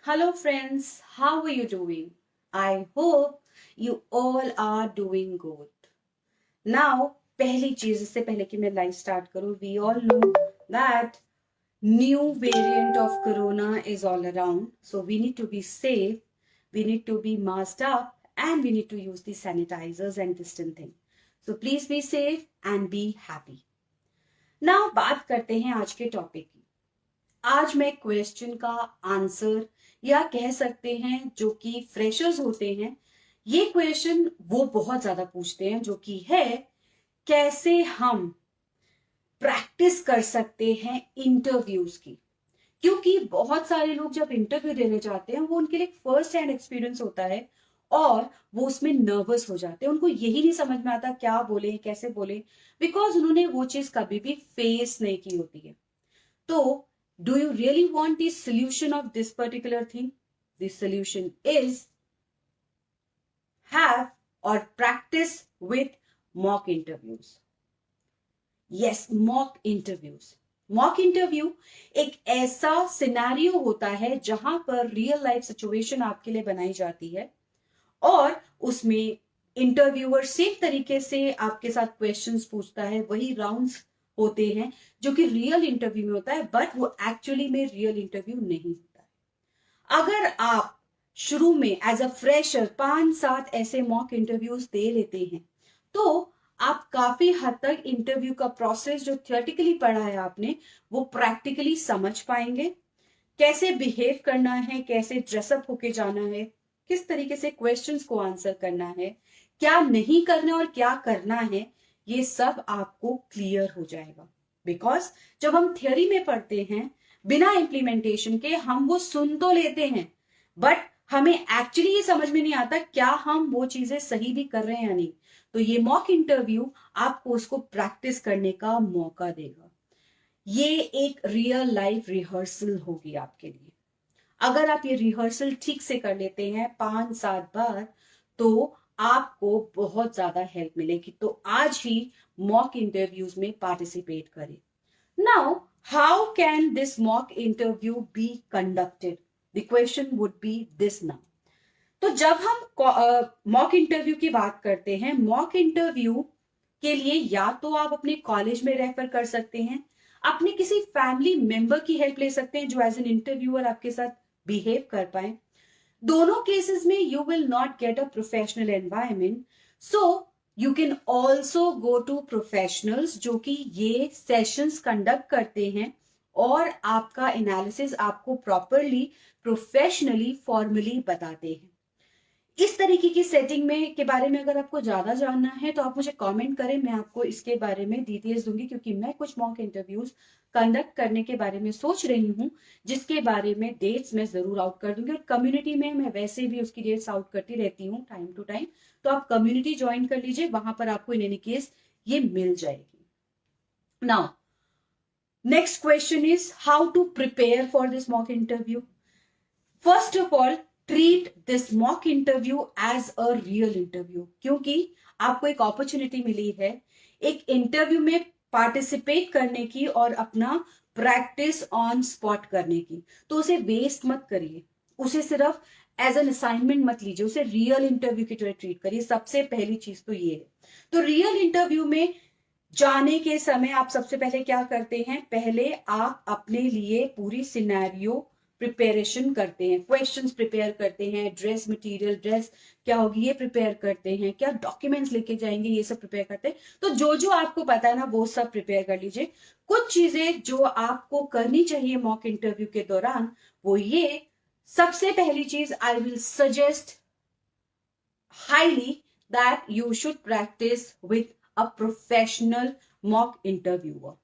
Hello friends, how are you doing? I hope you all are doing good. Now, पहली चीज इससे पहले कि मैं लाइव स्टार्ट करूं, we all know that new variant of corona is all around. So we need to be safe, we need to be masked up, and we need to use the sanitizers and distancing. So please be safe and be happy. Now बात करते हैं आज के topic की. आज मैं question का answer या कह सकते हैं जो कि फ्रेशर्स होते हैं, ये क्वेश्चन वो बहुत ज्यादा पूछते हैं, जो कि है कैसे हम प्रैक्टिस कर सकते हैं इंटरव्यूज की. क्योंकि बहुत सारे लोग जब इंटरव्यू देने जाते हैं वो उनके लिए फर्स्ट हैंड एक्सपीरियंस होता है और वो उसमें नर्वस हो जाते हैं. उनको यही नहीं समझ में आता क्या बोले कैसे बोले, बिकॉज उन्होंने वो चीज कभी भी फेस नहीं की होती है. तो do you really want the solution of this particular thing? The solution is have or practice with mock interviews. Yes, mock interviews. Mock interview एक ऐसा सिनेरियो होता है जहां पर रियल लाइफ सिचुएशन आपके लिए बनाई जाती है और उसमें इंटरव्यूअर सेम तरीके से आपके साथ क्वेश्चंस पूछता है. वही राउंड्स होते हैं जो कि रियल इंटरव्यू में होता है, बट वो एक्चुअली में रियल इंटरव्यू नहीं होता है. अगर आप शुरू में एज अ फ्रेशर 5-7 ऐसे मॉक इंटरव्यूज दे लेते हैं तो आप काफी हद तक इंटरव्यू का प्रोसेस जो थियोरेटिकली पढ़ा है आपने वो प्रैक्टिकली समझ पाएंगे. कैसे बिहेव करना है, कैसे ड्रेसअप होके जाना है, किस तरीके से क्वेश्चंस को आंसर करना है, क्या नहीं करना और क्या करना है, ये सब आपको क्लियर हो जाएगा. बिकॉज जब हम थियोरी में पढ़ते हैं बिना इम्प्लीमेंटेशन के हम वो सुन तो लेते हैं बट हमें एक्चुअली ये समझ में नहीं आता क्या हम वो चीजें सही भी कर रहे हैं या नहीं. तो ये मॉक इंटरव्यू आपको उसको प्रैक्टिस करने का मौका देगा. ये एक रियल लाइफ रिहर्सल होगी आपके लिए. अगर आप ये रिहर्सल ठीक से कर लेते हैं 5-7 बार तो आपको बहुत ज्यादा हेल्प मिलेगी. तो आज ही मॉक इंटरव्यूज में पार्टिसिपेट करें. Now how can this mock interview be conducted? The question would be this now. तो जब हम मॉक इंटरव्यू की बात करते हैं, मॉक इंटरव्यू के लिए या तो आप अपने कॉलेज में रेफर कर सकते हैं, अपने किसी फैमिली मेंबर की हेल्प ले सकते हैं जो एज एन इंटरव्यूअर आपके साथ बिहेव कर पाए. दोनों केसेस में you will not get a professional environment, so you can also go to professionals जो कि ये सेशंस कंडक्ट करते हैं और आपका एनालिसिस आपको प्रॉपरली प्रोफेशनली फॉर्मली बताते हैं. इस तरीके की सेटिंग में के बारे में अगर आपको ज्यादा जानना है तो आप मुझे कमेंट करें, मैं आपको इसके बारे में डिटेल्स दूंगी. क्योंकि मैं कुछ मॉक इंटरव्यूज कंडक्ट करने के बारे में सोच रही हूँ जिसके बारे में डेट्स मैं जरूर आउट कर दूंगी. और कम्युनिटी में मैं वैसे भी उसकी डेट्स आउट करती रहती हूँ टाइम टू टाइम, तो आप कम्युनिटी ज्वाइन कर लीजिए, वहां पर आपको इन एनी केस ये मिल जाएगी. Now next question is how to prepare for this mock interview. First of all treat this mock interview as a real interview. क्योंकि आपको एक अपॉर्चुनिटी मिली है एक इंटरव्यू में पार्टिसिपेट करने की और अपना प्रैक्टिस ऑन स्पॉट करने की. तो उसे वेस्ट मत करिए, उसे सिर्फ एज एन असाइनमेंट मत लीजिए, उसे रियल इंटरव्यू की तरह ट्रीट करिए. सबसे पहली चीज तो ये है. तो रियल इंटरव्यू में जाने के समय आप सबसे पहले क्या करते हैं, पहले आप अपने लिए पूरी सिनेरियो प्रिपरेशन करते हैं, क्वेश्चंस प्रिपेयर करते हैं, ड्रेस मटेरियल, ड्रेस क्या होगी ये प्रिपेयर करते हैं, क्या डॉक्यूमेंट्स लेके जाएंगे ये सब प्रिपेयर करते हैं. तो जो जो आपको पता है ना वो सब प्रिपेयर कर लीजिए. कुछ चीजें जो आपको करनी चाहिए मॉक इंटरव्यू के दौरान वो ये. सबसे पहली चीज I will suggest highly that you should practice with a professional mock interviewer.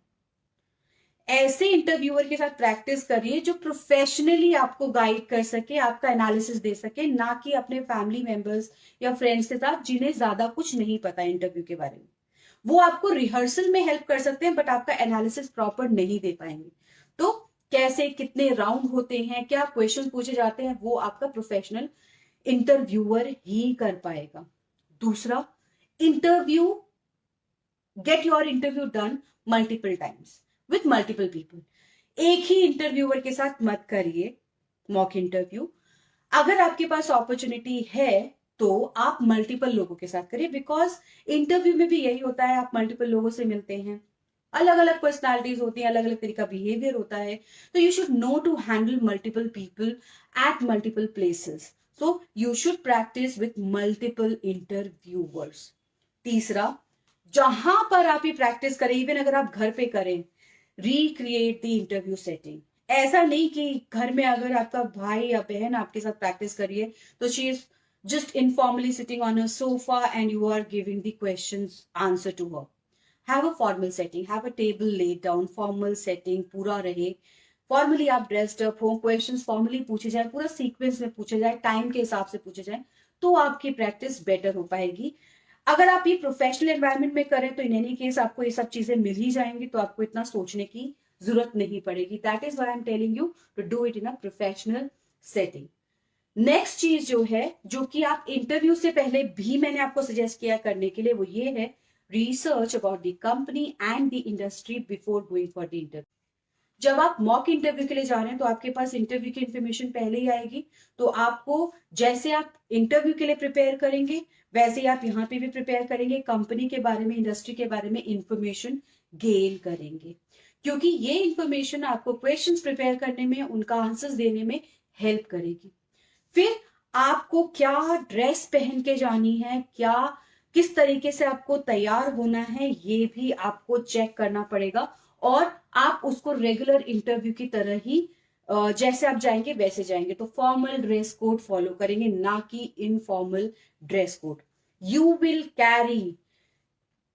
ऐसे इंटरव्यूअर के साथ प्रैक्टिस करिए जो प्रोफेशनली आपको गाइड कर सके, आपका एनालिसिस दे सके, ना कि अपने फैमिली मेंबर्स या फ्रेंड्स के साथ जिन्हें ज्यादा कुछ नहीं पता इंटरव्यू के बारे में. वो आपको रिहर्सल में हेल्प कर सकते हैं बट आपका एनालिसिस प्रॉपर नहीं दे पाएंगे. तो कैसे कितने राउंड होते हैं, क्या क्वेश्चन पूछे जाते हैं, वो आपका प्रोफेशनल इंटरव्यूअर ही कर पाएगा. दूसरा, interview get your interview done multiple times with multiple people. एक ही इंटरव्यूअर के साथ मत करिए. Mock interview. अगर आपके पास अपॉर्चुनिटी है तो आप मल्टीपल लोगों के साथ करिए, बिकॉज इंटरव्यू में भी यही होता है, आप मल्टीपल लोगों से मिलते हैं, अलग अलग पर्सनालिटीज होती हैं, अलग अलग तरीका बिहेवियर होता है, तो you should know to handle multiple people at multiple places, so you should practise with multiple interviewers. तीसरा, जहां पर आप ये प्रैक्टिस करें, इवन अगर आप घर पे करें, रिक्रिएट द इंटरव्यू सेटिंग। ऐसा नहीं कि घर में अगर आपका भाई या बहन आपके साथ प्रैक्टिस करिए तो she is just informally sitting on a sofa and you are giving the questions answer to her. Have a formal setting, have a table laid down, formal setting पूरा रहे, फॉर्मली आप ड्रेस्ड अप हो, questions formally पूछे जाए, पूरा sequence में पूछे जाए, टाइम के हिसाब से पूछे जाए, तो आपकी प्रैक्टिस बेटर हो पाएगी। अगर आप ये प्रोफेशनल एनवायरनमेंट में करें तो इन एनी केस आपको ये सब चीजें मिल ही जाएंगी, तो आपको इतना सोचने की जरूरत नहीं पड़ेगी। That is why I am telling you to do it in a professional setting. Next चीज जो है, जो कि आप इंटरव्यू से पहले भी मैंने आपको सजेस्ट किया करने के लिए, वो ये है research about the company and the industry before going for the interview. जब आप मॉक इंटरव्यू के लिए जा रहे हैं तो आपके पास इंटरव्यू की इंफॉर्मेशन पहले ही आएगी, तो आपको जैसे आप इंटरव्यू के लिए प्रिपेयर करेंगे वैसे ही आप यहाँ पे भी प्रिपेयर करेंगे, कंपनी के बारे में, इंडस्ट्री के बारे में इंफॉर्मेशन गेन करेंगे, क्योंकि ये इंफॉर्मेशन आपको क्वेश्चंस प्रिपेयर करने में, उनका आंसर्स देने में हेल्प करेगी। फिर आपको क्या ड्रेस पहन के जानी है, क्या किस तरीके से आपको तैयार होना है, ये भी आपको चेक करना पड़ेगा, और आप उसको रेगुलर इंटरव्यू की तरह ही जैसे आप जाएंगे वैसे जाएंगे, तो फॉर्मल ड्रेस कोड फॉलो करेंगे, ना कि informal dress code. You will carry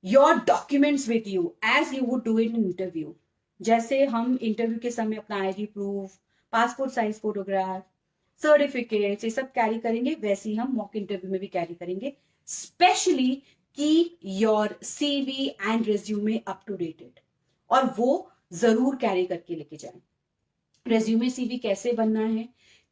your documents with you as you would do in interview. जैसे हम इंटरव्यू के समय अपना ID proof, passport size photograph, certificate, ये सब कैरी करेंगे, वैसे ही हम मॉक इंटरव्यू में भी कैरी करेंगे। Specially keep your CV and resume up to dated, और वो जरूर कैरी करके लेके जाएं। रेज्यूमे सीवी कैसे बनना है,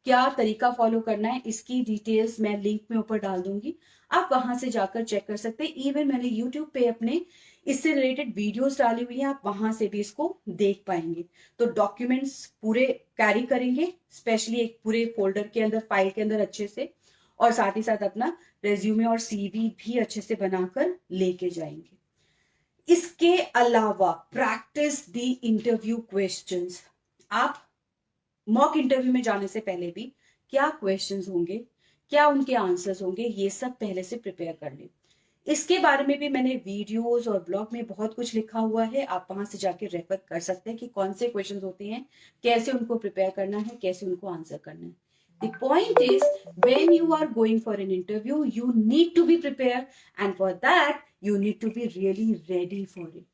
क्या तरीका फॉलो करना है, इसकी डिटेल्स मैं लिंक में ऊपर डाल दूंगी, आप वहां से जाकर चेक कर सकते हैं। इवन मैंने यूट्यूब पे अपने इससे रिलेटेड वीडियोस डाली हुई है, आप वहां से भी इसको देख पाएंगे। तो डॉक्यूमेंट्स पूरे कैरी करेंगे, स्पेशली एक पूरे फोल्डर के अंदर, फाइल के अंदर अच्छे से, और साथ ही साथ अपना रेज्यूमे और सीवी भी अच्छे से बनाकर लेके जाएंगे। इसके अलावा प्रैक्टिस द इंटरव्यू क्वेश्चंस। आप मॉक इंटरव्यू में जाने से पहले भी क्या क्वेश्चंस होंगे, क्या उनके आंसर्स होंगे, ये सब पहले से प्रिपेयर कर लें। इसके बारे में भी मैंने वीडियोस और ब्लॉग में बहुत कुछ लिखा हुआ है, आप वहां से जाके रेफर कर सकते हैं कि कौन से क्वेश्चंस होते हैं, कैसे उनको प्रिपेयर करना है, कैसे उनको आंसर करना है। The point is, when you are going for an interview, you need to be prepared, and for that, you need to be really ready for it.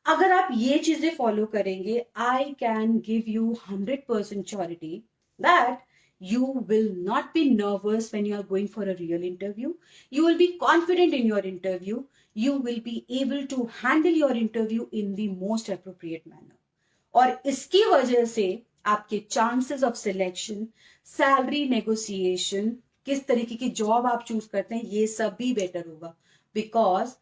अगर आप ये चीजें फॉलो करेंगे, I can give you 100% surety that you will not be nervous when you are going for a real interview. You will be confident in your interview. You will be able to handle your interview in the most appropriate manner. और इसकी वजह से आपके chances of selection, salary negotiation, किस तरीके की job आप choose करते हैं, ये सब भी बेटर होगा। बिकॉज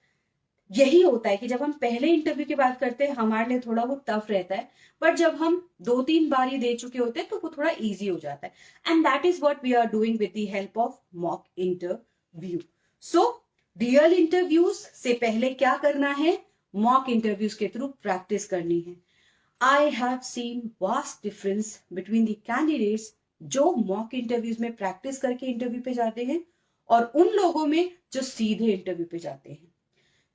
यही होता है कि जब हम पहले इंटरव्यू की बात करते हैं हमारे लिए थोड़ा वो टफ रहता है, बट जब हम 2-3 बार ही दे चुके होते हैं तो वो थोड़ा इजी हो जाता है। And that is what we are doing with the help of mock interview. So real interviews से पहले क्या करना है, मॉक इंटरव्यूज के थ्रू प्रैक्टिस करनी है। I have seen vast difference between the candidates जो मॉक इंटरव्यूज में प्रैक्टिस करके इंटरव्यू पे जाते हैं और उन लोगों में जो सीधे इंटरव्यू पे जाते हैं।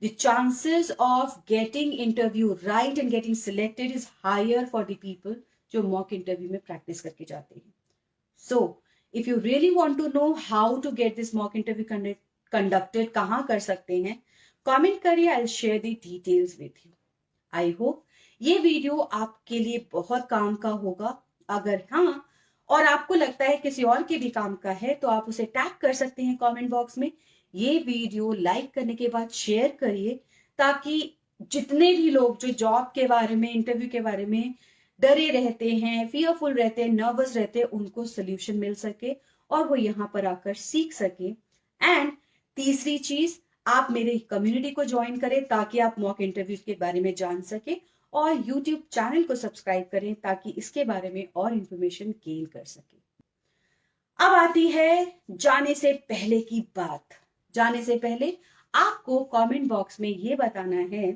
The chances of getting interview right and getting selected is higher for the people जो मॉक इंटरव्यू में प्रैक्टिस करके जाते हैं। So, if you really want to know how to get this mock interview conducted, कहाँ कर सकते हैं, comment करिए, I'll share the details with you. I hope ये वीडियो आपके लिए बहुत काम का होगा। अगर हाँ, और आपको लगता है किसी और के भी काम का है, तो आप उसे टैग कर सकते हैं कमेंट बॉक्स में। ये वीडियो लाइक करने के बाद शेयर करिए, ताकि जितने भी लोग जो जॉब के बारे में, इंटरव्यू के बारे में डरे रहते हैं, फियरफुल रहते हैं, नर्वस रहते हैं, उनको सोल्यूशन मिल सके और वो यहाँ पर आकर सीख सके। एंड तीसरी चीज, आप मेरे कम्युनिटी को ज्वाइन करें ताकि आप मॉक इंटरव्यूज के बारे में जान सके, और YouTube चैनल को सब्सक्राइब करें ताकि इसके बारे में और इंफॉर्मेशन गेन कर सके। अब आती है जाने से पहले की बात। जाने से पहले आपको कमेंट बॉक्स में ये बताना है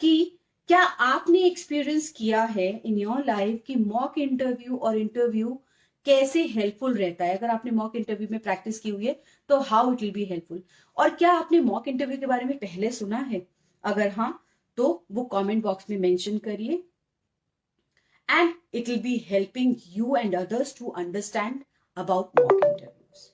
कि क्या आपने एक्सपीरियंस किया है इन योर लाइफ कि मॉक इंटरव्यू और इंटरव्यू कैसे हेल्पफुल रहता है। अगर आपने मॉक इंटरव्यू में प्रैक्टिस की हुई है तो how it will be helpful, और क्या आपने मॉक इंटरव्यू के बारे में पहले सुना है, अगर हाँ तो वो कमेंट बॉक्स में मेंशन करिए, and it will be helping you and others to understand about mock interviews.